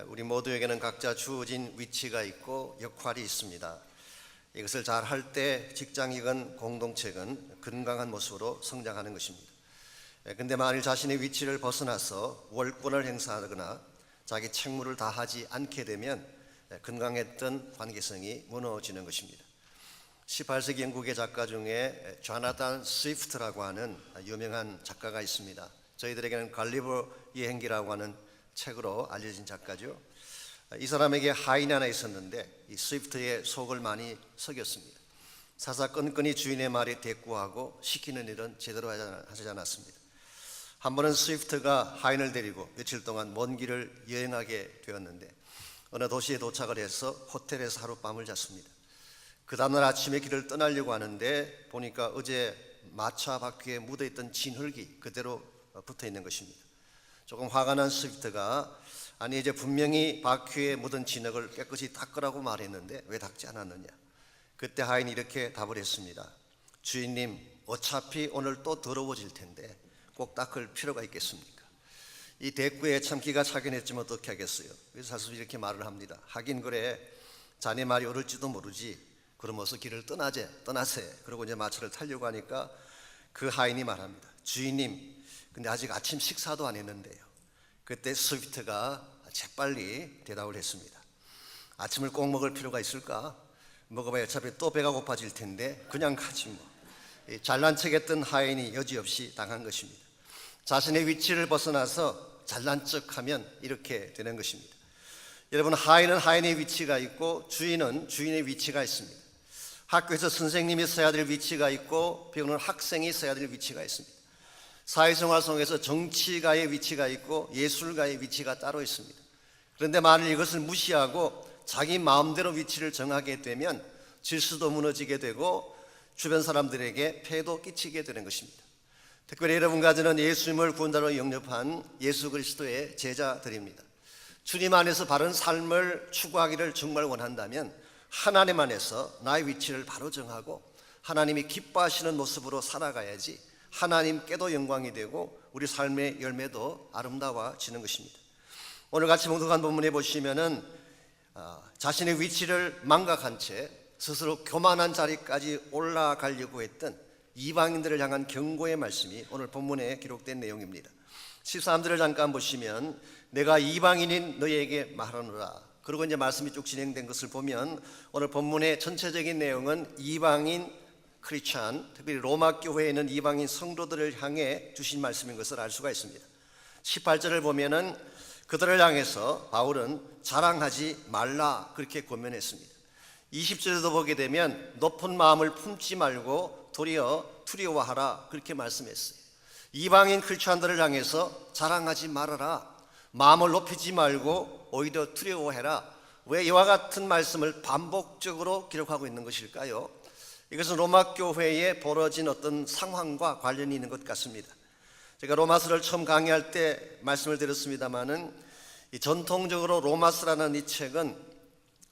우리 모두에게는 각자 주어진 위치가 있고 역할이 있습니다. 이것을 잘 할 때 직장이건 공동체건 건강한 모습으로 성장하는 것입니다. 근데 만일 자신의 위치를 벗어나서 월권을 행사하거나 자기 책무를 다하지 않게 되면 건강했던 관계성이 무너지는 것입니다. 18세기 영국의 작가 중에 조나단 스위프트라고 하는 유명한 작가가 있습니다. 저희들에게는 갈리버 여행기라고 하는 책으로 알려진 작가죠. 이 사람에게 하인이 하나 있었는데 이 스위프트의 속을 많이 썩였습니다. 사사건건이 주인의 말에 대꾸하고 시키는 일은 제대로 하지 않았습니다. 한 번은 스위프트가 하인을 데리고 며칠 동안 먼 길을 여행하게 되었는데 어느 도시에 도착을 해서 호텔에서 하룻밤을 잤습니다. 그 다음날 아침에 길을 떠나려고 하는데 보니까 어제 마차 바퀴에 묻어있던 진흙이 그대로 붙어 있는 것입니다. 조금 화가 난 스위프트가 아니 이제 분명히 바퀴에 묻은 진흙을 깨끗이 닦으라고 말했는데 왜 닦지 않았느냐. 그때 하인이 이렇게 답을 했습니다. 주인님, 어차피 오늘 또 더러워질 텐데 꼭 닦을 필요가 있겠습니까? 이 대꾸에 참 기가 차긴 했지만 어떻게 하겠어요. 그래서 사실 이렇게 말을 합니다. 하긴 그래, 자네 말이 옳을지도 모르지. 그러면서 길을 떠나세. 그러고 이제 마차를 타려고 하니까 그 하인이 말합니다. 주인님, 근데 아직 아침 식사도 안 했는데요. 그때 스위프트가 재빨리 대답을 했습니다. 아침을 꼭 먹을 필요가 있을까? 먹어봐야 어차피 또 배가 고파질 텐데 그냥 가지 뭐. 잘난 척했던 하인이 여지없이 당한 것입니다. 자신의 위치를 벗어나서 잘난 척하면 이렇게 되는 것입니다. 여러분, 하인은 하인의 위치가 있고 주인은 주인의 위치가 있습니다. 학교에서 선생님이 서야 될 위치가 있고 배우는 학생이 서야 될 위치가 있습니다. 사회생활 속에서 정치가의 위치가 있고 예술가의 위치가 따로 있습니다. 그런데 만일 이것을 무시하고 자기 마음대로 위치를 정하게 되면 질서도 무너지게 되고 주변 사람들에게 폐해도 끼치게 되는 것입니다. 특별히 여러분과 저는 예수님을 구원자로 영접한 예수 그리스도의 제자들입니다. 주님 안에서 바른 삶을 추구하기를 정말 원한다면 하나님 안에서 나의 위치를 바로 정하고 하나님이 기뻐하시는 모습으로 살아가야지 하나님께도 영광이 되고 우리 삶의 열매도 아름다워지는 것입니다. 오늘 같이 봉독한 본문에 보시면은 자신의 위치를 망각한 채 스스로 교만한 자리까지 올라가려고 했던 이방인들을 향한 경고의 말씀이 오늘 본문에 기록된 내용입니다. 13절을 잠깐 보시면 내가 이방인인 너희에게 말하노라. 그리고 이제 말씀이 쭉 진행된 것을 보면 오늘 본문의 전체적인 내용은 이방인 크리스찬, 특별히 로마 교회에 있는 이방인 성도들을 향해 주신 말씀인 것을 알 수가 있습니다. 18절을 보면은 그들을 향해서 바울은 자랑하지 말라 그렇게 권면했습니다. 20절에도 보게 되면 높은 마음을 품지 말고 도리어 두려워하라 그렇게 말씀했어요. 이방인 크리스찬들을 향해서 자랑하지 말아라, 마음을 높이지 말고 오히려 두려워해라. 왜 이와 같은 말씀을 반복적으로 기록하고 있는 것일까요? 이것은 로마 교회에 벌어진 어떤 상황과 관련이 있는 것 같습니다. 제가 로마서를 처음 강의할 때 말씀을 드렸습니다마는 전통적으로 로마서라는 이 책은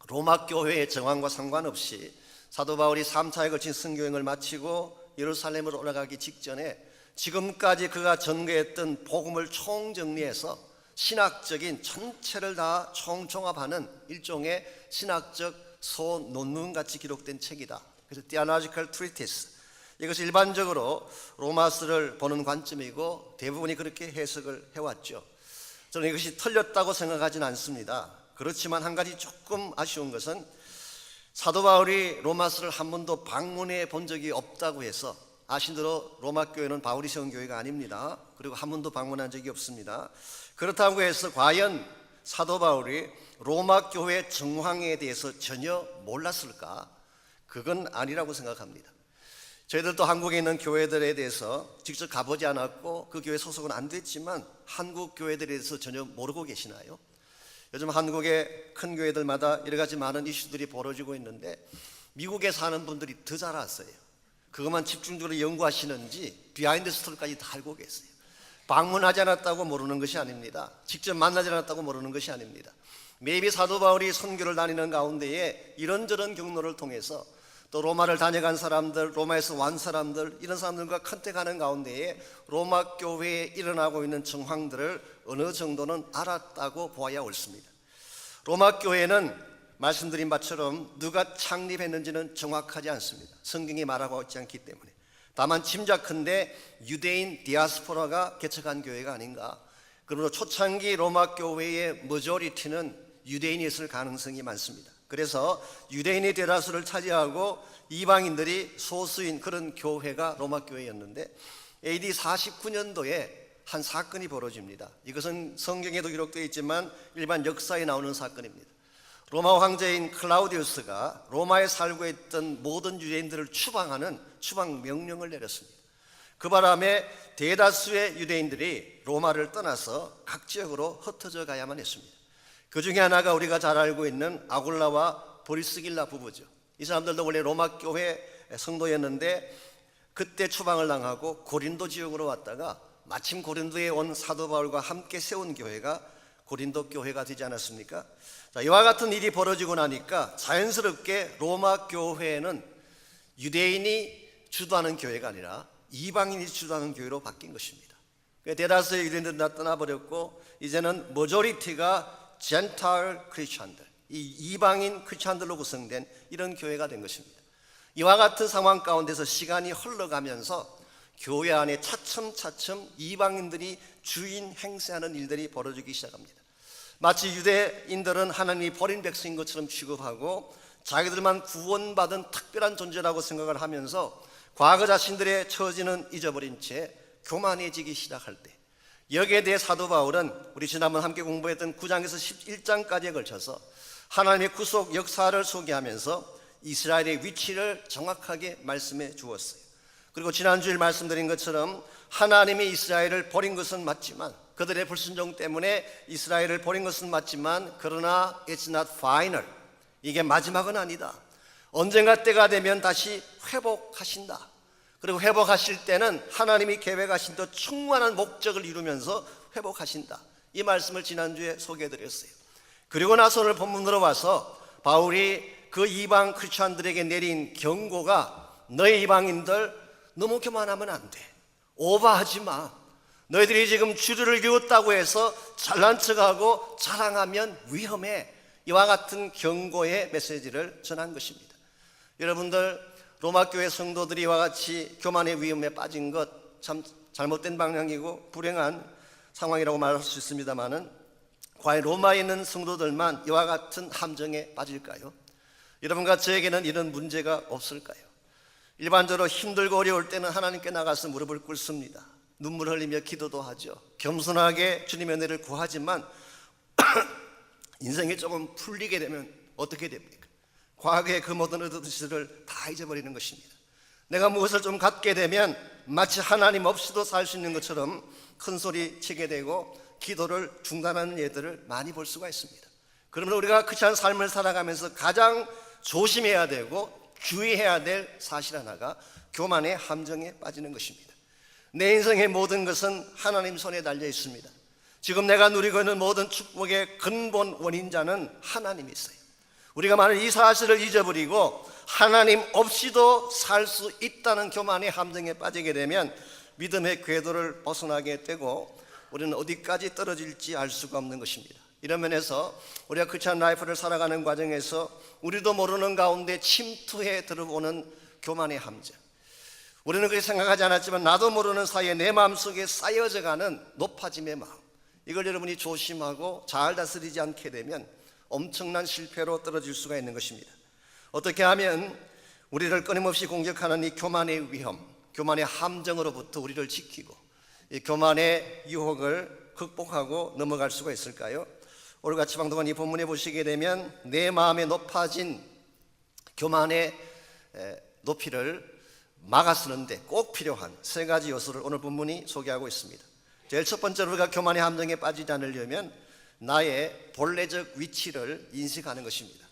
로마 교회의 정황과 상관없이 사도 바울이 3차에 걸친 선교행을 마치고 예루살렘으로 올라가기 직전에 지금까지 그가 전개했던 복음을 총정리해서 신학적인 전체를 다 총종합하는 일종의 신학적 소논문같이 기록된 책이다. 그래서 Theological Treatise, 이것이 일반적으로 로마서를 보는 관점이고 대부분이 그렇게 해석을 해왔죠. 저는 이것이 틀렸다고 생각하지는 않습니다. 그렇지만 한 가지 조금 아쉬운 것은 사도 바울이 로마서를 한 번도 방문해 본 적이 없다고 해서, 아신 대로 로마 교회는 바울이 세운 교회가 아닙니다. 그리고 한 번도 방문한 적이 없습니다. 그렇다고 해서 과연 사도 바울이 로마 교회 정황에 대해서 전혀 몰랐을까? 그건 아니라고 생각합니다. 저희들도 한국에 있는 교회들에 대해서 직접 가보지 않았고 그 교회 소속은 안 됐지만 한국 교회들에 대해서 전혀 모르고 계시나요? 요즘 한국의 큰 교회들마다 여러 가지 많은 이슈들이 벌어지고 있는데 미국에 사는 분들이 더 잘 아세요. 그것만 집중적으로 연구하시는지 비하인드 스토리까지 다 알고 계세요. 방문하지 않았다고 모르는 것이 아닙니다. 직접 만나지 않았다고 모르는 것이 아닙니다. 매일 사도 바울이 선교를 다니는 가운데에 이런저런 경로를 통해서 또 로마를 다녀간 사람들, 로마에서 완 사람들, 이런 사람들과 컨택하는 가운데에 로마 교회에 일어나고 있는 정황들을 어느 정도는 알았다고 보아야 옳습니다. 로마 교회는 말씀드린 바처럼 누가 창립했는지는 정확하지 않습니다. 성경이 말하고 있지 않기 때문에. 다만 짐작컨대 유대인 디아스포라가 개척한 교회가 아닌가. 그러므로 초창기 로마 교회의 머저리티는 유대인이었을 가능성이 많습니다. 그래서 유대인이 대다수를 차지하고 이방인들이 소수인 그런 교회가 로마 교회였는데 AD 49년도에 한 사건이 벌어집니다. 이것은 성경에도 기록되어 있지만 일반 역사에 나오는 사건입니다. 로마 황제인 클라우디우스가 로마에 살고 있던 모든 유대인들을 추방하는 추방 명령을 내렸습니다. 그 바람에 대다수의 유대인들이 로마를 떠나서 각 지역으로 흩어져 가야만 했습니다. 그 중에 하나가 우리가 잘 알고 있는 아굴라와 브리스길라 부부죠. 이 사람들도 원래 로마 교회 성도였는데 그때 추방을 당하고 고린도 지역으로 왔다가 마침 고린도에 온 사도 바울과 함께 세운 교회가 고린도 교회가 되지 않았습니까? 자, 이와 같은 일이 벌어지고 나니까 자연스럽게 로마 교회는 유대인이 주도하는 교회가 아니라 이방인이 주도하는 교회로 바뀐 것입니다. 대다수의 유대인들은 다 떠나버렸고 이제는 머저리티가 젠타일 크리스찬들, 이 이방인 크리스찬들로 구성된 이런 교회가 된 것입니다. 이와 같은 상황 가운데서 시간이 흘러가면서 교회 안에 차츰차츰 이방인들이 주인 행세하는 일들이 벌어지기 시작합니다. 마치 유대인들은 하나님이 버린 백성인 것처럼 취급하고 자기들만 구원받은 특별한 존재라고 생각을 하면서 과거 자신들의 처지는 잊어버린 채 교만해지기 시작할 때 여기에 대해 사도 바울은 우리 지난번 함께 공부했던 9장에서 11장까지에 걸쳐서 하나님의 구속 역사를 소개하면서 이스라엘의 위치를 정확하게 말씀해 주었어요. 그리고 지난주에 말씀드린 것처럼 하나님이 이스라엘을 버린 것은 맞지만 그들의 불순종 때문에 이스라엘을 버린 것은 맞지만 그러나 it's not final. 이게 마지막은 아니다. 언젠가 때가 되면 다시 회복하신다. 그리고 회복하실 때는 하나님이 계획하신 더 충만한 목적을 이루면서 회복하신다. 이 말씀을 지난주에 소개해드렸어요. 그리고 나서 오늘 본문으로 와서 바울이 그 이방 크리스찬들에게 내린 경고가 너희 이방인들 너무 교만하면 안 돼. 오버하지 마. 너희들이 지금 주를 기웠다고 해서 잘난 척하고 자랑하면 위험해. 이와 같은 경고의 메시지를 전한 것입니다. 여러분들 로마 교회 성도들이 이와 같이 교만의 위험에 빠진 것 참 잘못된 방향이고 불행한 상황이라고 말할 수 있습니다만은 과연 로마에 있는 성도들만 이와 같은 함정에 빠질까요? 여러분과 저에게는 이런 문제가 없을까요? 일반적으로 힘들고 어려울 때는 하나님께 나가서 무릎을 꿇습니다. 눈물 흘리며 기도도 하죠. 겸손하게 주님의 은혜를 구하지만 인생이 조금 풀리게 되면 어떻게 됩니까? 과거의 그 모든 얻은 것을 다 잊어버리는 것입니다. 내가 무엇을 좀 갖게 되면 마치 하나님 없이도 살 수 있는 것처럼 큰 소리 치게 되고 기도를 중단하는 예들을 많이 볼 수가 있습니다. 그러면 우리가 크리스찬 삶을 살아가면서 가장 조심해야 되고 주의해야 될 사실 하나가 교만의 함정에 빠지는 것입니다. 내 인생의 모든 것은 하나님 손에 달려 있습니다. 지금 내가 누리고 있는 모든 축복의 근본 원인자는 하나님이세요. 우리가 만약 이 사실을 잊어버리고 하나님 없이도 살 수 있다는 교만의 함정에 빠지게 되면 믿음의 궤도를 벗어나게 되고 우리는 어디까지 떨어질지 알 수가 없는 것입니다. 이런 면에서 우리가 크리스찬 라이프를 살아가는 과정에서 우리도 모르는 가운데 침투해 들어오는 교만의 함정, 우리는 그렇게 생각하지 않았지만 나도 모르는 사이에 내 마음속에 쌓여져가는 높아짐의 마음, 이걸 여러분이 조심하고 잘 다스리지 않게 되면 엄청난 실패로 떨어질 수가 있는 것입니다. 어떻게 하면 우리를 끊임없이 공격하는 이 교만의 위험, 교만의 함정으로부터 우리를 지키고 이 교만의 유혹을 극복하고 넘어갈 수가 있을까요? 오늘 같이 방송한 이 본문에 보시게 되면 내 마음에 높아진 교만의 높이를 막아서는데 꼭 필요한 세 가지 요소를 오늘 본문이 소개하고 있습니다. 제일 첫 번째로 우리가 교만의 함정에 빠지지 않으려면 나의 본래적 위치를 인식하는 것입니다.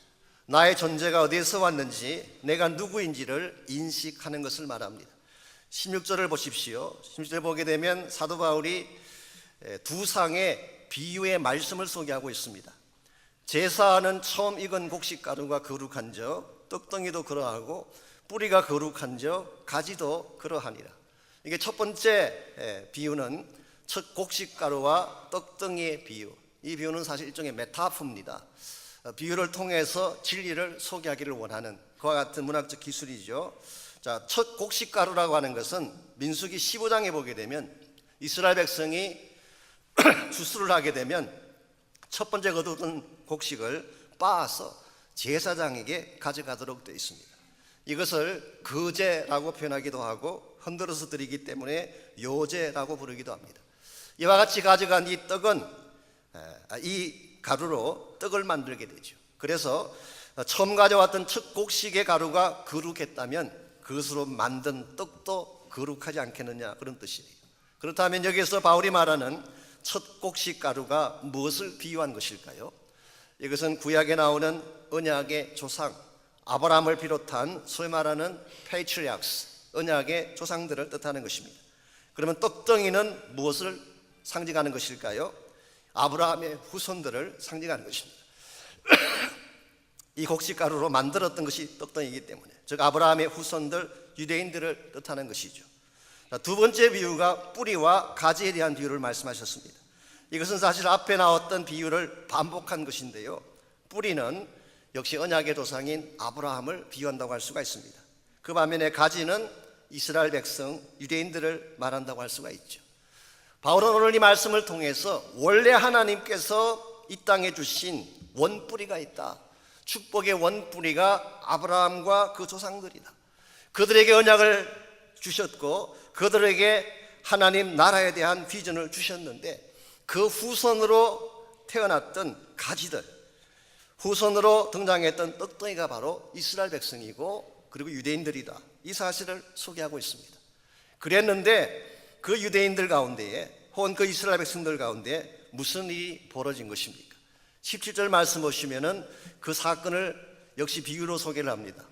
나의 존재가 어디에서 왔는지 내가 누구인지를 인식하는 것을 말합니다. 16절을 보십시오. 16절 보게 되면 사도 바울이 두 상의 비유의 말씀을 소개하고 있습니다. 제사는 처음 익은 곡식가루가 거룩한 적, 떡덩이도 그러하고 뿌리가 거룩한 적, 가지도 그러하니라. 이게 첫 번째 비유는 첫 곡식가루와 떡덩이의 비유. 이 비유는 사실 일종의 메타포입니다. 비유를 통해서 진리를 소개하기를 원하는 그와 같은 문학적 기술이죠. 자, 첫 곡식가루라고 하는 것은 민수기 15장에 보게 되면 이스라엘 백성이 추수를 하게 되면 첫 번째 거두던 곡식을 빻아서 제사장에게 가져가도록 되어 있습니다. 이것을 거제라고 표현하기도 하고 흔들어서 드리기 때문에 요제라고 부르기도 합니다. 이와 같이 가져간 이 떡은 이 가루로 떡을 만들게 되죠. 그래서 처음 가져왔던 첫 곡식의 가루가 거룩했다면 그것으로 만든 떡도 거룩하지 않겠느냐, 그런 뜻이에요. 그렇다면 여기서 바울이 말하는 첫 곡식 가루가 무엇을 비유한 것일까요? 이것은 구약에 나오는 언약의 조상 아브라함을 비롯한 소위 말하는 patriarchs, 언약의 조상들을 뜻하는 것입니다. 그러면 떡덩이는 무엇을 상징하는 것일까요? 아브라함의 후손들을 상징하는 것입니다. 이 곡식가루로 만들었던 것이 떡덩이이기 때문에, 즉 아브라함의 후손들 유대인들을 뜻하는 것이죠. 두 번째 비유가 뿌리와 가지에 대한 비유를 말씀하셨습니다. 이것은 사실 앞에 나왔던 비유를 반복한 것인데요, 뿌리는 역시 언약의 조상인 아브라함을 비유한다고 할 수가 있습니다. 그 반면에 가지는 이스라엘 백성 유대인들을 말한다고 할 수가 있죠. 바울은 오늘 이 말씀을 통해서 원래 하나님께서 이 땅에 주신 원뿌리가 있다, 축복의 원뿌리가 아브라함과 그 조상들이다. 그들에게 언약을 주셨고 그들에게 하나님 나라에 대한 비전을 주셨는데, 그 후손으로 태어났던 가지들, 후손으로 등장했던 떡덩이가 바로 이스라엘 백성이고 그리고 유대인들이다, 이 사실을 소개하고 있습니다. 그랬는데 그 유대인들 가운데에 혹은 그 이스라엘 백성들 가운데 무슨 일이 벌어진 것입니까? 17절 말씀 보시면은 그 사건을 역시 비유로 소개를 합니다.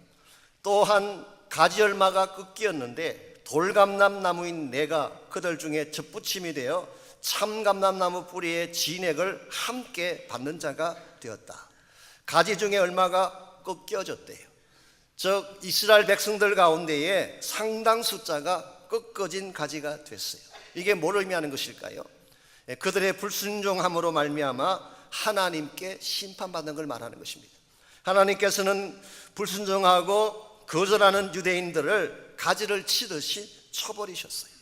또한 가지 열마가 꺾이었는데 돌감람 나무인 내가 그들 중에 접붙임이 되어 참감람나무 뿌리의 진액을 함께 받는 자가 되었다. 가지 중에 얼마가 꺾여졌대요. 즉 이스라엘 백성들 가운데에 상당 숫자가 꺾어진 가지가 됐어요. 이게 뭘 의미하는 것일까요? 그들의 불순종함으로 말미암아 하나님께 심판받는 걸 말하는 것입니다. 하나님께서는 불순종하고 거절하는 유대인들을 가지를 치듯이 쳐버리셨어요.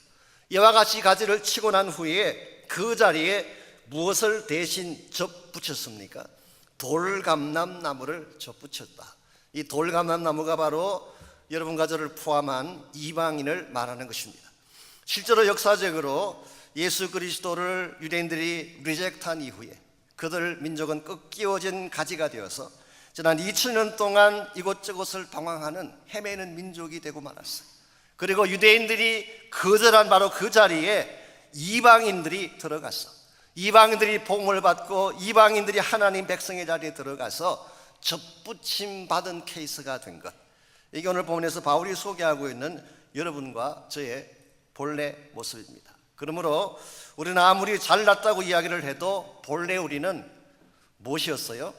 이와 같이 가지를 치고 난 후에 그 자리에 무엇을 대신 접붙였습니까? 돌감람나무를 접붙였다. 이 돌감람나무가 바로 여러분과 저를 포함한 이방인을 말하는 것입니다. 실제로 역사적으로 예수 그리스도를 유대인들이 리젝트한 이후에 그들 민족은 꺾이어진 가지가 되어서 지난 2000년 동안 이곳저곳을 방황하는 헤매는 민족이 되고 말았어요. 그리고 유대인들이 거절한 바로 그 자리에 이방인들이 들어가서, 이방인들이 복음을 받고 이방인들이 하나님 백성의 자리에 들어가서 접붙임 받은 케이스가 된 것, 이게 오늘 본문에서 바울이 소개하고 있는 여러분과 저의 본래 모습입니다. 그러므로 우리는 아무리 잘났다고 이야기를 해도 본래 우리는 무엇이었어요?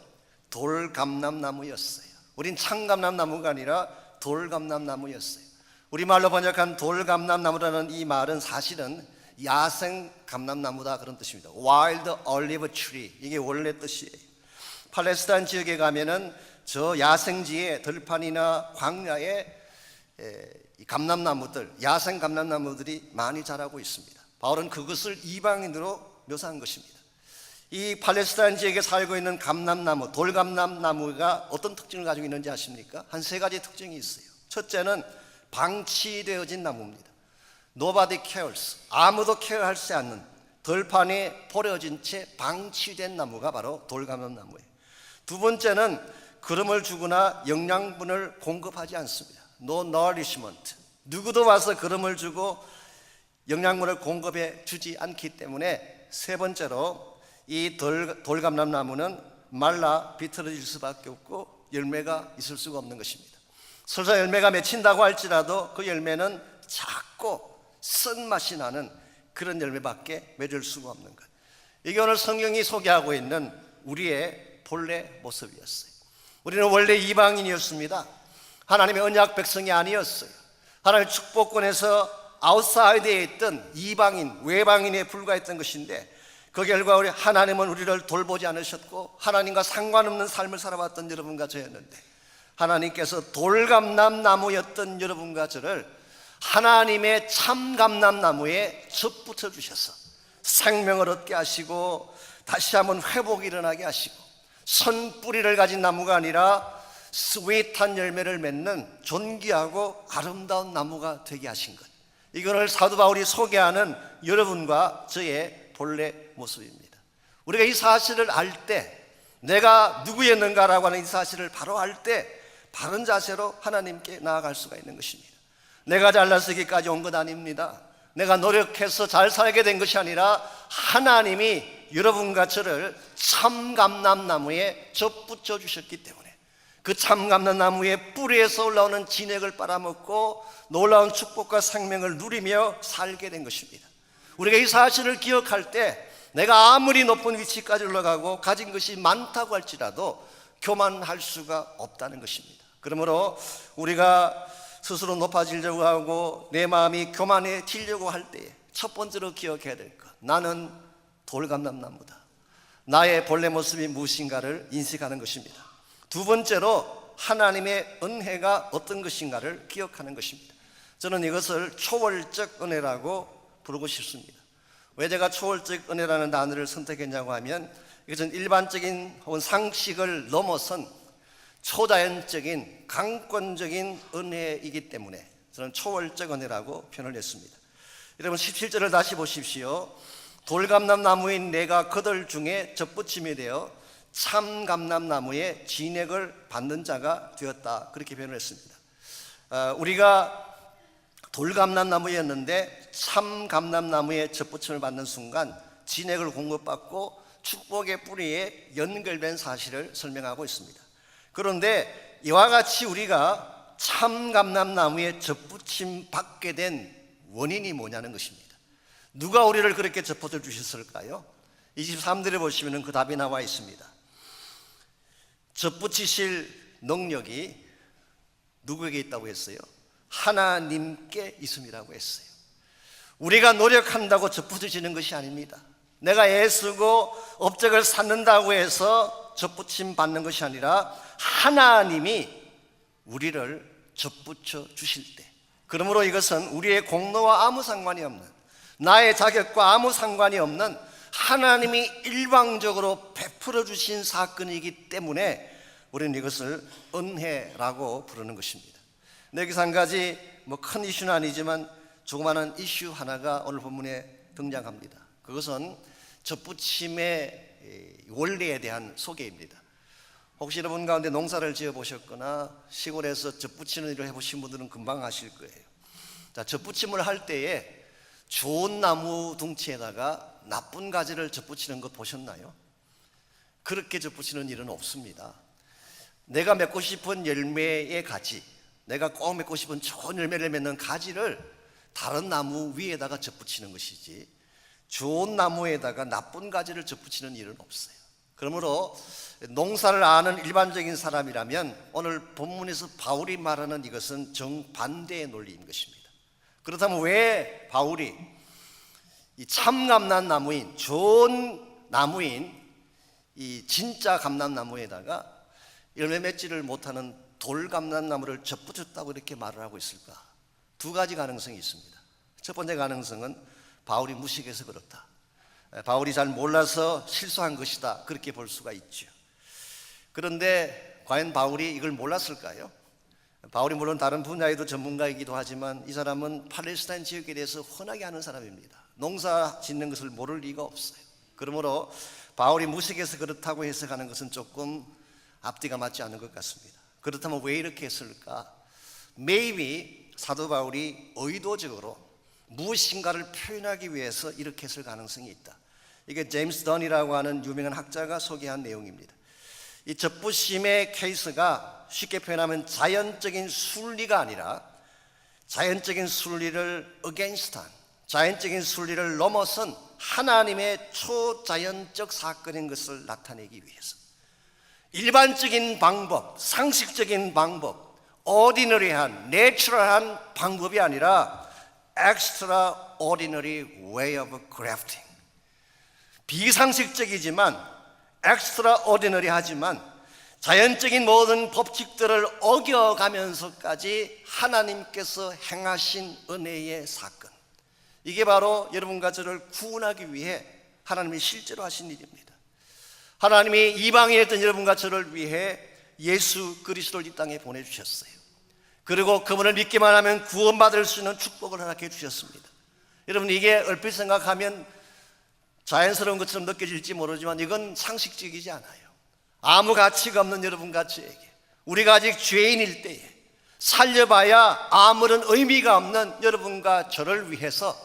돌감람나무였어요. 우린 참감람나무가 아니라 돌감람나무였어요. 우리말로 번역한 돌감람나무라는 이 말은 사실은 야생 감람나무다, 그런 뜻입니다. Wild olive tree, 이게 원래 뜻이에요. 팔레스타인 지역에 가면은 저 야생지에 들판이나 광야에 감람나무들, 야생 감람나무들이 많이 자라고 있습니다. 바울은 그것을 이방인으로 묘사한 것입니다. 이 팔레스타인 지역에 살고 있는 감람나무, 돌감람나무가 어떤 특징을 가지고 있는지 아십니까? 한 세 가지 특징이 있어요. 첫째는 방치되어진 나무입니다. Nobody cares, 아무도 케어하지 않는 들판에 버려진 채 방치된 나무가 바로 돌감람나무예요. 두 번째는 거름을 주거나 영양분을 공급하지 않습니다. No nourishment, 누구도 와서 거름을 주고 영양분을 공급해 주지 않기 때문에 세 번째로 이 돌감람나무는 말라 비틀어질 수밖에 없고 열매가 있을 수가 없는 것입니다. 설사 열매가 맺힌다고 할지라도 그 열매는 작고 쓴맛이 나는 그런 열매밖에 맺을 수가 없는 것, 이게 오늘 성경이 소개하고 있는 우리의 본래 모습이었어요. 우리는 원래 이방인이었습니다. 하나님의 언약 백성이 아니었어요. 하나님의 축복권에서 아웃사이드에 있던 이방인, 외방인에 불과했던 것인데, 그 결과 우리 하나님은 우리를 돌보지 않으셨고 하나님과 상관없는 삶을 살아왔던 여러분과 저였는데, 하나님께서 돌감람나무였던 여러분과 저를 하나님의 참감람나무에 접붙여 주셔서 생명을 얻게 하시고 다시 한번 회복이 일어나게 하시고 선 뿌리를 가진 나무가 아니라 스윗한 열매를 맺는 존귀하고 아름다운 나무가 되게 하신 것, 이거를 사도 바울이 소개하는 여러분과 저의 본래 모습입니다. 우리가 이 사실을 알 때, 내가 누구였는가라고 하는 이 사실을 바로 알 때 바른 자세로 하나님께 나아갈 수가 있는 것입니다. 내가 잘나서 여기까지 온 것 아닙니다. 내가 노력해서 잘 살게 된 것이 아니라 하나님이 여러분과 저를 참감람나무에 접붙여 주셨기 때문에 그 참감람나무의 뿌리에서 올라오는 진액을 빨아먹고 놀라운 축복과 생명을 누리며 살게 된 것입니다. 우리가 이 사실을 기억할 때 내가 아무리 높은 위치까지 올라가고 가진 것이 많다고 할지라도 교만할 수가 없다는 것입니다. 그러므로 우리가 스스로 높아지려고 하고 내 마음이 교만해지려고 할 때 첫 번째로 기억해야 될 것, 나는 돌감람나무다. 나의 본래 모습이 무엇인가를 인식하는 것입니다. 두 번째로 하나님의 은혜가 어떤 것인가를 기억하는 것입니다. 저는 이것을 초월적 은혜라고 부르고 싶습니다. 왜 제가 초월적 은혜라는 단어를 선택했냐고 하면, 이것은 일반적인 혹은 상식을 넘어선 초자연적인 강권적인 은혜이기 때문에 저는 초월적 은혜라고 표현을 했습니다. 여러분 17절을 다시 보십시오. 돌감람나무인 내가 그들 중에 접붙임이 되어 참감람나무의 진액을 받는 자가 되었다, 그렇게 표현을 했습니다. 우리가 돌감람나무였는데 참감람나무의 접붙임을 받는 순간 진액을 공급받고 축복의 뿌리에 연결된 사실을 설명하고 있습니다. 그런데 이와 같이 우리가 참감람나무에 접붙임 받게 된 원인이 뭐냐는 것입니다. 누가 우리를 그렇게 접붙여 주셨을까요? 23절에 보시면 그 답이 나와 있습니다. 접붙이실 능력이 누구에게 있다고 했어요? 하나님께 있음이라고 했어요. 우리가 노력한다고 접붙여지는 것이 아닙니다. 내가 애쓰고 업적을 쌓는다고 해서 접붙임 받는 것이 아니라 하나님이 우리를 접붙여 주실 때, 그러므로 이것은 우리의 공로와 아무 상관이 없는, 나의 자격과 아무 상관이 없는 하나님이 일방적으로 베풀어 주신 사건이기 때문에 우리는 이것을 은혜라고 부르는 것입니다. 여기서 한 가지 큰 이슈는 아니지만 조그마한 이슈 하나가 오늘 본문에 등장합니다. 그것은 접붙임의 원리에 대한 소개입니다. 혹시 여러분 가운데 농사를 지어 보셨거나 시골에서 접붙이는 일을 해보신 분들은 금방 아실 거예요. 자, 접붙임을 할 때에 좋은 나무 둥치에다가 나쁜 가지를 접붙이는 것 보셨나요? 그렇게 접붙이는 일은 없습니다. 내가 맺고 싶은 열매의 가지, 내가 꼭 맺고 싶은 좋은 열매를 맺는 가지를 다른 나무 위에다가 접붙이는 것이지, 좋은 나무에다가 나쁜 가지를 접붙이는 일은 없어요. 그러므로 농사를 아는 일반적인 사람이라면 오늘 본문에서 바울이 말하는 이것은 정반대의 논리인 것입니다. 그렇다면 왜 바울이 이 참감람나무인, 좋은 나무인 이 진짜 감람나무에다가 열매 맺지를 못하는 돌감람나무를 접붙였다고 이렇게 말을 하고 있을까? 두 가지 가능성이 있습니다. 첫 번째 가능성은 바울이 무식해서 그렇다, 바울이 잘 몰라서 실수한 것이다, 그렇게 볼 수가 있죠. 그런데 과연 바울이 이걸 몰랐을까요? 바울이 물론 다른 분야에도 전문가이기도 하지만 이 사람은 팔레스타인 지역에 대해서 훤하게 아는 사람입니다. 농사 짓는 것을 모를 리가 없어요. 그러므로 바울이 무식해서 그렇다고 해석하는 것은 조금 앞뒤가 맞지 않는 것 같습니다. 그렇다면 왜 이렇게 했을까? Maybe 사도 바울이 의도적으로 무엇인가를 표현하기 위해서 이렇게 했을 가능성이 있다. 이게 제임스 던이라고 하는 유명한 학자가 소개한 내용입니다. 이 접붙임의 케이스가 쉽게 표현하면 자연적인 순리가 아니라 자연적인 순리를 against한, 자연적인 순리를 넘어선 하나님의 초자연적 사건인 것을 나타내기 위해서 일반적인 방법, 상식적인 방법, ordinary한, natural한 방법이 아니라 extraordinary way of grafting, 비상식적이지만 엑스트라 오디너리 하지만 자연적인 모든 법칙들을 어겨가면서까지 하나님께서 행하신 은혜의 사건, 이게 바로 여러분과 저를 구원하기 위해 하나님이 실제로 하신 일입니다. 하나님이 이방인이었던 여러분과 저를 위해 예수 그리스도를 이 땅에 보내주셨어요. 그리고 그분을 믿기만 하면 구원받을 수 있는 축복을 허락해 주셨습니다. 여러분, 이게 얼핏 생각하면 자연스러운 것처럼 느껴질지 모르지만 이건 상식적이지 않아요. 아무 가치가 없는 여러분과 저에게, 우리가 아직 죄인일 때에 살려봐야 아무런 의미가 없는 여러분과 저를 위해서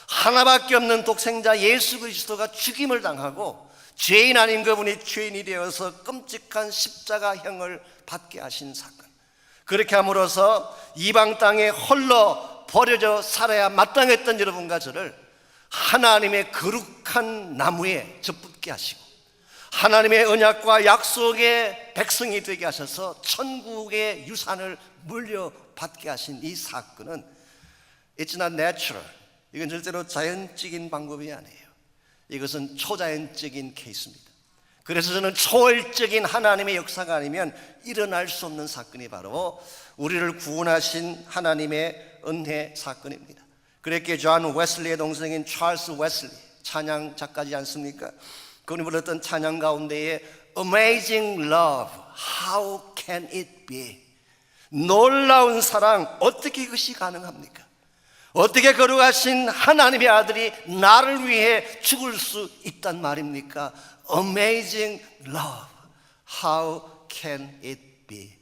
하나밖에 없는 독생자 예수 그리스도가 죽임을 당하고 죄인 아닌 그분이 죄인이 되어서 끔찍한 십자가형을 받게 하신 사건, 그렇게 함으로써 이방 땅에 홀로 버려져 살아야 마땅했던 여러분과 저를 하나님의 거룩한 나무에 접붙게 하시고 하나님의 언약과 약속의 백성이 되게 하셔서 천국의 유산을 물려받게 하신 이 사건은 It's not natural. 이건 절대로 자연적인 방법이 아니에요. 이것은 초자연적인 케이스입니다. 그래서 저는 초월적인 하나님의 역사가 아니면 일어날 수 없는 사건이 바로 우리를 구원하신 하나님의 은혜 사건입니다. 그랬기에 존 웨슬리의 동생인 찰스 웨슬리, 찬양 작가지 않습니까? 그분이 불렀던 찬양 가운데에 Amazing love, how can it be? 놀라운 사랑, 어떻게 이것이 가능합니까? 어떻게 거룩하신 하나님의 아들이 나를 위해 죽을 수 있단 말입니까? Amazing love, how can it be?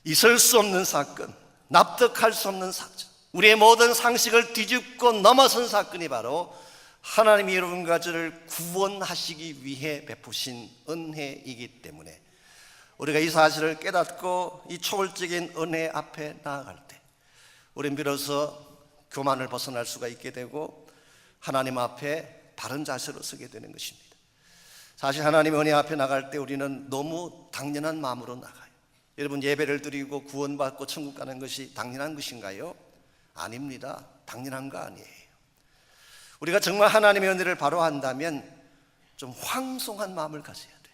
있을 수 없는 사건, 납득할 수 없는 사건, 우리의 모든 상식을 뒤집고 넘어선 사건이 바로 하나님이 여러분과 저를 구원하시기 위해 베푸신 은혜이기 때문에 우리가 이 사실을 깨닫고 이 초월적인 은혜 앞에 나아갈 때 우리는 비로소 교만을 벗어날 수가 있게 되고 하나님 앞에 바른 자세로 서게 되는 것입니다. 사실 하나님의 은혜 앞에 나갈 때 우리는 너무 당연한 마음으로 나가요. 여러분, 예배를 드리고 구원받고 천국 가는 것이 당연한 것인가요? 아닙니다. 당연한 거 아니에요. 우리가 정말 하나님의 은혜를 바로 한다면 좀 황송한 마음을 가져야 돼.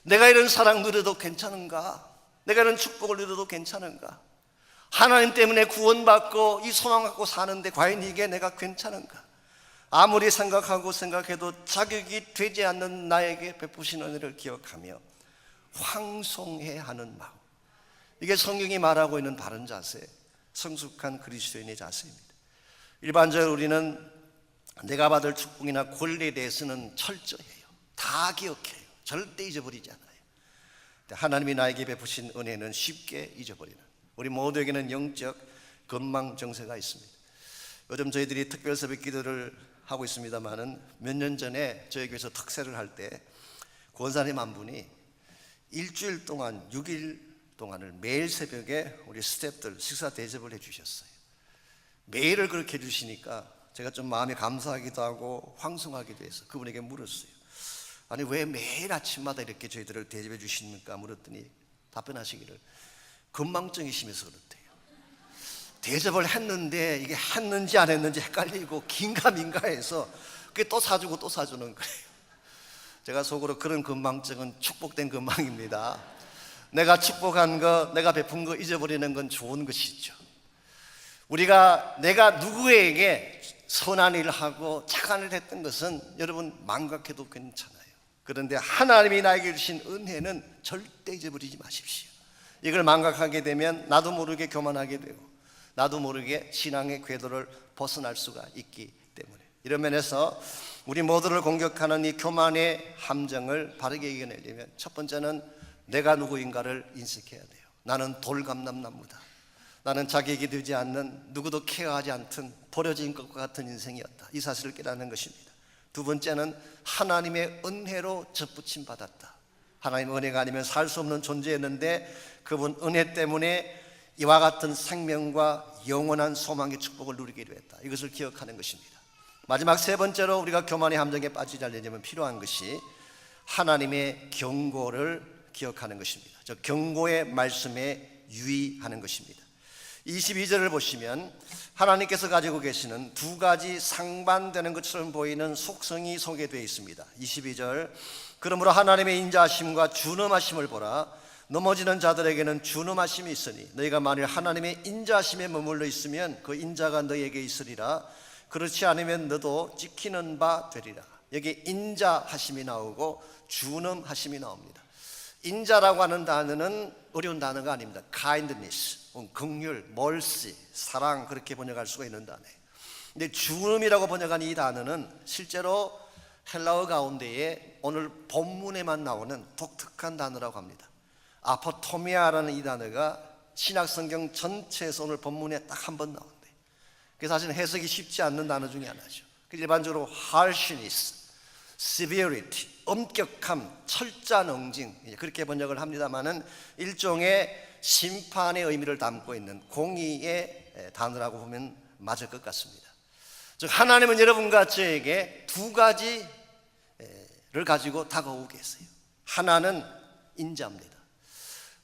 내가 이런 사랑 누려도 괜찮은가? 내가 이런 축복을 누려도 괜찮은가? 하나님 때문에 구원받고 이 소망 갖고 사는데 과연 이게 내가 괜찮은가? 아무리 생각해도 자격이 되지 않는 나에게 베푸신 은혜를 기억하며 황송해야 하는 마음, 이게 성경이 말하고 있는 바른 자세, 성숙한 그리스도인의 자세입니다. 일반적으로 우리는 내가 받을 축복이나 권리에 대해서는 철저해요. 다 기억해요. 절대 잊어버리지 않아요. 하나님이 나에게 베푸신 은혜는 쉽게 잊어버리는, 우리 모두에게는 영적 건망정세가 있습니다. 요즘 저희들이 특별 새벽 기도를 하고 있습니다만은 몇 년 전에 저희 교회에서 특세를 할 때 권사님 한 분이 일주일 동안 6일 동안을 매일 새벽에 우리 스태프들 식사 대접을 해주셨어요. 매일을 그렇게 해주시니까 제가 좀 마음이 감사하기도 하고 황송하기도 해서 그분에게 물었어요. 아니, 왜 매일 아침마다 이렇게 저희들을 대접해 주십니까? 물었더니 답변하시기를 건망증이시면서 그렇대요. 대접을 했는데 이게 했는지 안 했는지 헷갈리고 긴가민가해서 그게 또 사주고 또 사주는 거예요. 제가 속으로 그런 건망증은 축복된 건망입니다. 내가 축복한 거, 내가 베푼 거 잊어버리는 건 좋은 것이죠. 내가 누구에게 선한 일을 하고 착한 일을 했던 것은 여러분 망각해도 괜찮아요. 그런데 하나님이 나에게 주신 은혜는 절대 잊어버리지 마십시오. 이걸 망각하게 되면 나도 모르게 교만하게 되고 나도 모르게 신앙의 궤도를 벗어날 수가 있기 때문에, 이런 면에서 우리 모두를 공격하는 이 교만의 함정을 바르게 이겨내려면 첫 번째는 내가 누구인가를 인식해야 돼요. 나는 돌감남나무다. 나는 자격이 되지 않는, 누구도 케어하지 않던 버려진 것과 같은 인생이었다. 이 사실을 깨닫는 것입니다. 두 번째는 하나님의 은혜로 접붙임 받았다. 하나님의 은혜가 아니면 살 수 없는 존재였는데 그분 은혜 때문에 이와 같은 생명과 영원한 소망의 축복을 누리게 되었다. 이것을 기억하는 것입니다. 마지막 세 번째로 우리가 교만의 함정에 빠지지 않으려면 필요한 것이 하나님의 경고를 기억하는 것입니다. 저 경고의 말씀에 유의하는 것입니다. 22절을 보시면 하나님께서 가지고 계시는 두 가지 상반되는 것처럼 보이는 속성이 소개되어 있습니다. 22절, 그러므로 하나님의 인자하심과 준엄하심을 보라. 넘어지는 자들에게는 준엄하심이 있으니 너희가 만일 하나님의 인자하심에 머물러 있으면 그 인자가 너희에게 있으리라. 그렇지 않으면 너도 찍히는 바 되리라. 여기 인자하심이 나오고 준엄하심이 나옵니다. 인자라고 하는 단어는 어려운 단어가 아닙니다. kindness, 긍휼, mercy, 사랑, 그렇게 번역할 수가 있는 단어예요. 근데 준엄이라고 번역한 이 단어는 실제로 헬라어 가운데에 오늘 본문에만 나오는 독특한 단어라고 합니다. 아포토미아라는 이 단어가 신약성경 전체에서 오늘 본문에 딱 한 번 나온대요. 그래서 사실은 해석이 쉽지 않는 단어 중에 하나죠. 일반적으로 harshness, severity, 엄격함, 철저한 응징, 그렇게 번역을 합니다마는 일종의 심판의 의미를 담고 있는 공의의 단어라고 보면 맞을 것 같습니다. 즉 하나님은 여러분과 저에게 두 가지를 가지고 다가오고 계세요. 하나는 인자입니다.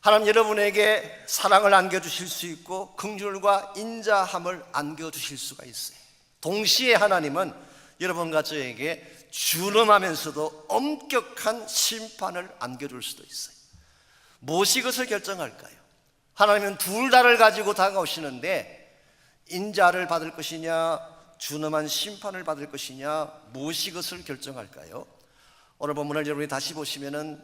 하나님 여러분에게 사랑을 안겨주실 수 있고 긍휼과 인자함을 안겨주실 수가 있어요. 동시에 하나님은 여러분과 저에게 준엄하면서도 엄격한 심판을 안겨줄 수도 있어요. 무엇이 그것을 결정할까요? 하나님은 둘 다를 가지고 다가오시는데 인자를 받을 것이냐 준엄한 심판을 받을 것이냐, 무엇이 그것을 결정할까요? 오늘 본문을 여러분이 다시 보시면은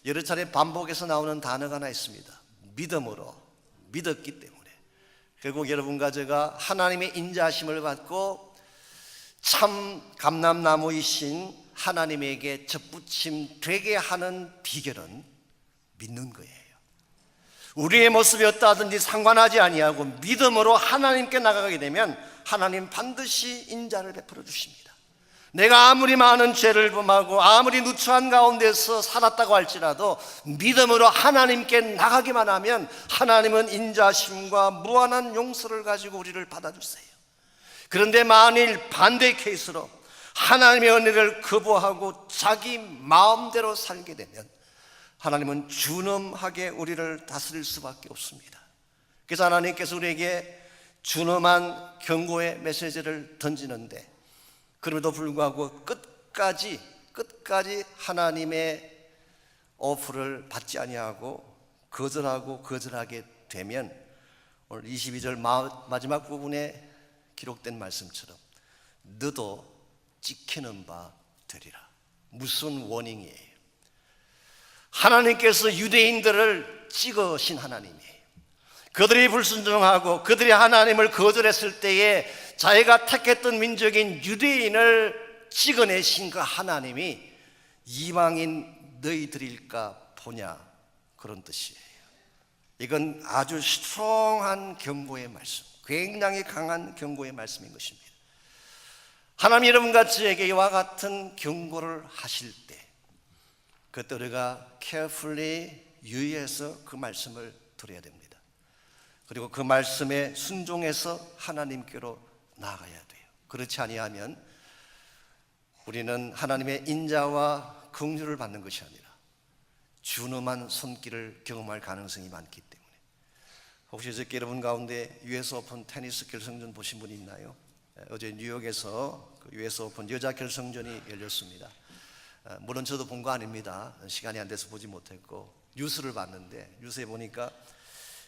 여러 차례 반복해서 나오는 단어가 하나 있습니다. 믿음으로, 믿었기 때문에. 결국 여러분과 제가 하나님의 인자하심을 받고 참 감람나무이신 하나님에게 접붙임 되게 하는 비결은 믿는 거예요. 우리의 모습이 어떠하든지 상관하지 아니하고 믿음으로 하나님께 나가게 되면 하나님 반드시 인자를 베풀어 주십니다. 내가 아무리 많은 죄를 범하고 아무리 누추한 가운데서 살았다고 할지라도 믿음으로 하나님께 나가기만 하면 하나님은 인자심과 무한한 용서를 가지고 우리를 받아주세요. 그런데 만일 반대 케이스로 하나님의 은혜를 거부하고 자기 마음대로 살게 되면 하나님은 준엄하게 우리를 다스릴 수밖에 없습니다. 그래서 하나님께서 우리에게 준엄한 경고의 메시지를 던지는데 그럼에도 불구하고 끝까지 하나님의 오프를 받지 아니하고 거절하게 되면 오늘 22절 마지막 부분에 기록된 말씀처럼 너도 찍히는 바 되리라. 무슨 워닝이에요? 하나님께서 유대인들을 찍으신 하나님이에요. 그들이 불순종하고 그들이 하나님을 거절했을 때에 자기가 택했던 민족인 유대인을 찍어내신 그 하나님이 이방인 너희들일까 보냐, 그런 뜻이에요. 이건 아주 스트롱한 경고의 말씀, 굉장히 강한 경고의 말씀인 것입니다. 하나님 여러분과 저에게 이와 같은 경고를 하실 때 그때 우리가 carefully 유의해서 그 말씀을 들어야 됩니다. 그리고 그 말씀에 순종해서 하나님께로 나아가야 돼요. 그렇지 아니하면 우리는 하나님의 인자와 긍휼을 받는 것이 아니라 준엄한 손길을 경험할 가능성이 많기 때문에. 혹시 저께 여러분 가운데 US 오픈 테니스 결승전 보신 분 있나요? 어제 뉴욕에서 그 US 오픈 여자 결승전이 열렸습니다. 물론 저도 본 거 아닙니다. 시간이 안 돼서 보지 못했고 뉴스를 봤는데 뉴스에 보니까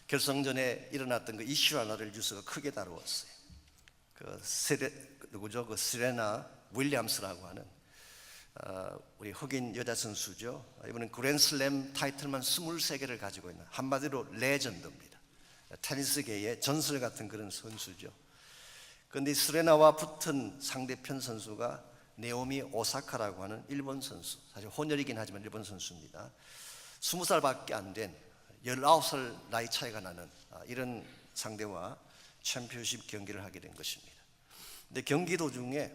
결승전에 일어났던 그 이슈 하나를 뉴스가 크게 다루었어요. 그 세레나 윌리엄스라고 하는 우리 흑인 여자 선수죠. 이번엔 그랜슬램 타이틀만 23개를 가지고 있는 한마디로 레전드입니다. 테니스계의 전설 같은 그런 선수죠. 그런데 세레나와 붙은 상대편 선수가 네오미 오사카라고 하는 일본 선수, 사실 혼혈이긴 하지만 일본 선수입니다. 20살밖에 안 된 19살 나이 차이가 나는 이런 상대와 챔피언십 경기를 하게 된 것입니다. 근데 경기 도중에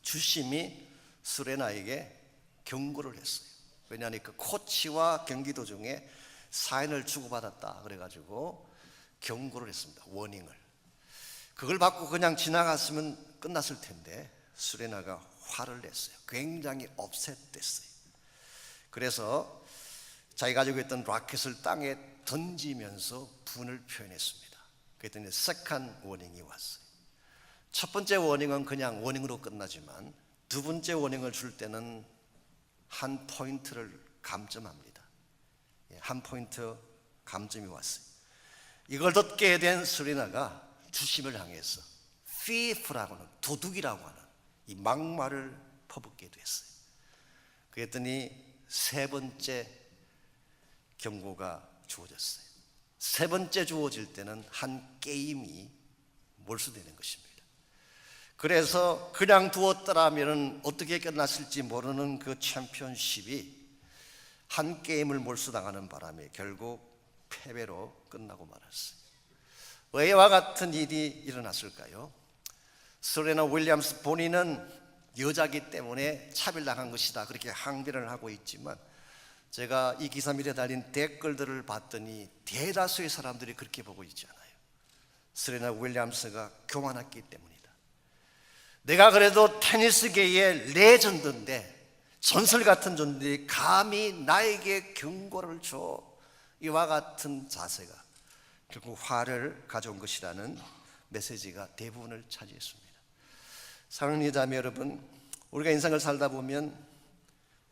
주심이 세레나에게 경고를 했어요. 왜냐하면 그 코치와 경기 도중에 사인을 주고받았다 그래가지고 경고를 했습니다. 워닝을. 그걸 받고 그냥 지나갔으면 끝났을 텐데 세레나가 화를 냈어요. 굉장히 업셋됐어요. 그래서 자기 가지고 있던 라켓을 땅에 던지면서 분을 표현했습니다. 그랬더니 세컨 워닝이 왔어요. 첫 번째 워닝은 그냥 워닝으로 끝나지만 두 번째 워닝을 줄 때는 한 포인트를 감점합니다. 한 포인트 감점이 왔어요. 이걸 듣게 된 스리나가 주심을 향해서 thief라고 하는, 도둑이라고 하는 이 막말을 퍼붓게 됐어요. 그랬더니 세 번째 경고가 주어졌어요. 세 번째 주어질 때는 한 게임이 몰수되는 것입니다. 그래서 그냥 두었더라면 어떻게 끝났을지 모르는 그 챔피언십이 한 게임을 몰수당하는 바람에 결국 패배로 끝나고 말았어요. 왜 이와 같은 일이 일어났을까요? 세레나 윌리엄스 본인은 여자기 때문에 차별당한 것이다 그렇게 항변을 하고 있지만, 제가 이 기사밀에 달린 댓글들을 봤더니 대다수의 사람들이 그렇게 보고 있지 않아요. 세레나 윌리엄스가 교만했기 때문이다. 내가 그래도 테니스계의 레전드인데, 전설 같은 존재들이 감히 나에게 경고를 줘. 이와 같은 자세가 결국 화를 가져온 것이라는 메시지가 대부분을 차지했습니다. 사랑하는 자매 여러분, 우리가 인생을 살다 보면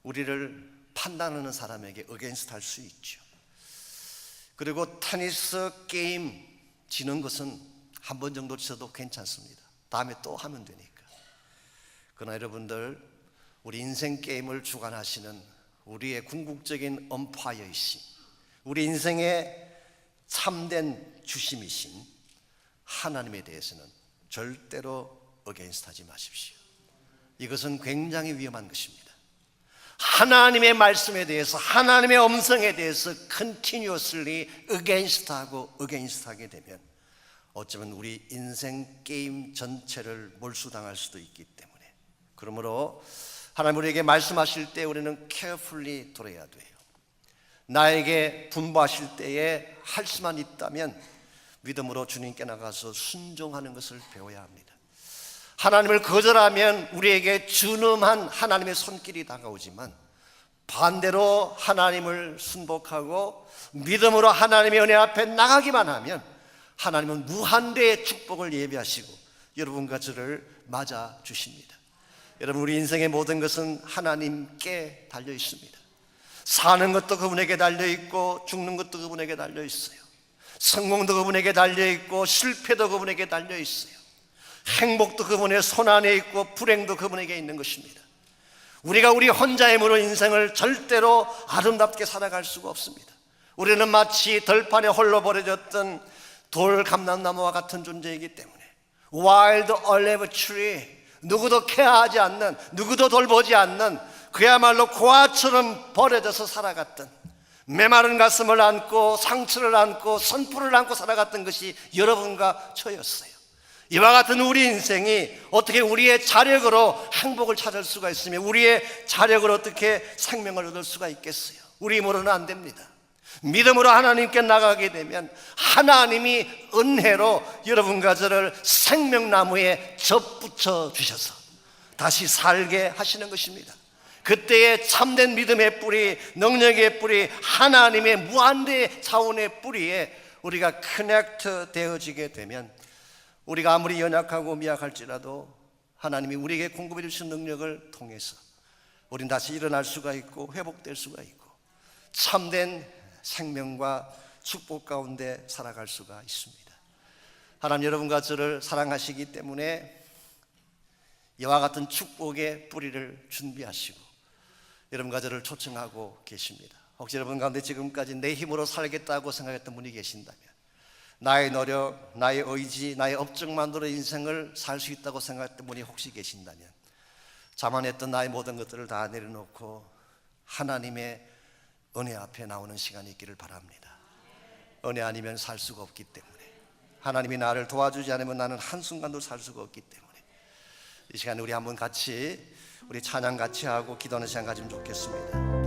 우리를 판단하는 사람에게 어게인스트 할 수 있죠. 그리고 테니스 게임 지는 것은 한 번 정도 쳐도 괜찮습니다. 다음에 또 하면 되니까. 그러나 여러분들, 우리 인생 게임을 주관하시는 우리의 궁극적인 엄파이어이신, 우리 인생의 참된 주심이신 하나님에 대해서는 절대로 어게인스트 하지 마십시오. 이것은 굉장히 위험한 것입니다. 하나님의 말씀에 대해서, 하나님의 음성에 대해서 continuously against하고 against하게 되면 어쩌면 우리 인생 게임 전체를 몰수당할 수도 있기 때문에, 그러므로 하나님 우리에게 말씀하실 때 우리는 carefully 들어야 돼요. 나에게 분부하실 때에 할 수만 있다면 믿음으로 주님께 나가서 순종하는 것을 배워야 합니다. 하나님을 거절하면 우리에게 준엄한 하나님의 손길이 다가오지만, 반대로 하나님을 순복하고 믿음으로 하나님의 은혜 앞에 나가기만 하면 하나님은 무한대의 축복을 예비하시고 여러분과 저를 맞아 주십니다. 여러분, 우리 인생의 모든 것은 하나님께 달려 있습니다. 사는 것도 그분에게 달려 있고 죽는 것도 그분에게 달려 있어요. 성공도 그분에게 달려 있고 실패도 그분에게 달려 있어요. 행복도 그분의 손 안에 있고 불행도 그분에게 있는 것입니다. 우리가 우리 혼자의 힘으로 인생을 절대로 아름답게 살아갈 수가 없습니다. 우리는 마치 들판에 홀로 버려졌던 돌 감람나무와 같은 존재이기 때문에, Wild olive tree, 누구도 케어하지 않는, 누구도 돌보지 않는, 그야말로 고아처럼 버려져서 살아갔던, 메마른 가슴을 안고 상처를 안고 선풀을 안고 살아갔던 것이 여러분과 저였어요. 이와 같은 우리 인생이 어떻게 우리의 자력으로 행복을 찾을 수가 있으며 우리의 자력으로 어떻게 생명을 얻을 수가 있겠어요? 우리 힘으로는 안 됩니다. 믿음으로 하나님께 나가게 되면 하나님이 은혜로 여러분과 저를 생명나무에 접붙여 주셔서 다시 살게 하시는 것입니다. 그때의 참된 믿음의 뿌리, 능력의 뿌리, 하나님의 무한대 차원의 뿌리에 우리가 커넥트 되어지게 되면, 우리가 아무리 연약하고 미약할지라도 하나님이 우리에게 공급해 주신 능력을 통해서 우린 다시 일어날 수가 있고 회복될 수가 있고 참된 생명과 축복 가운데 살아갈 수가 있습니다. 하나님 여러분과 저를 사랑하시기 때문에 이와 같은 축복의 뿌리를 준비하시고 여러분과 저를 초청하고 계십니다. 혹시 여러분 가운데 지금까지 내 힘으로 살겠다고 생각했던 분이 계신다면, 나의 노력, 나의 의지, 나의 업적만으로 인생을 살 수 있다고 생각했던 분이 혹시 계신다면, 자만했던 나의 모든 것들을 다 내려놓고 하나님의 은혜 앞에 나오는 시간이 있기를 바랍니다. 은혜 아니면 살 수가 없기 때문에, 하나님이 나를 도와주지 않으면 나는 한순간도 살 수가 없기 때문에 이 시간에 우리 한번 같이 우리 찬양 같이 하고 기도하는 시간 가지면 좋겠습니다.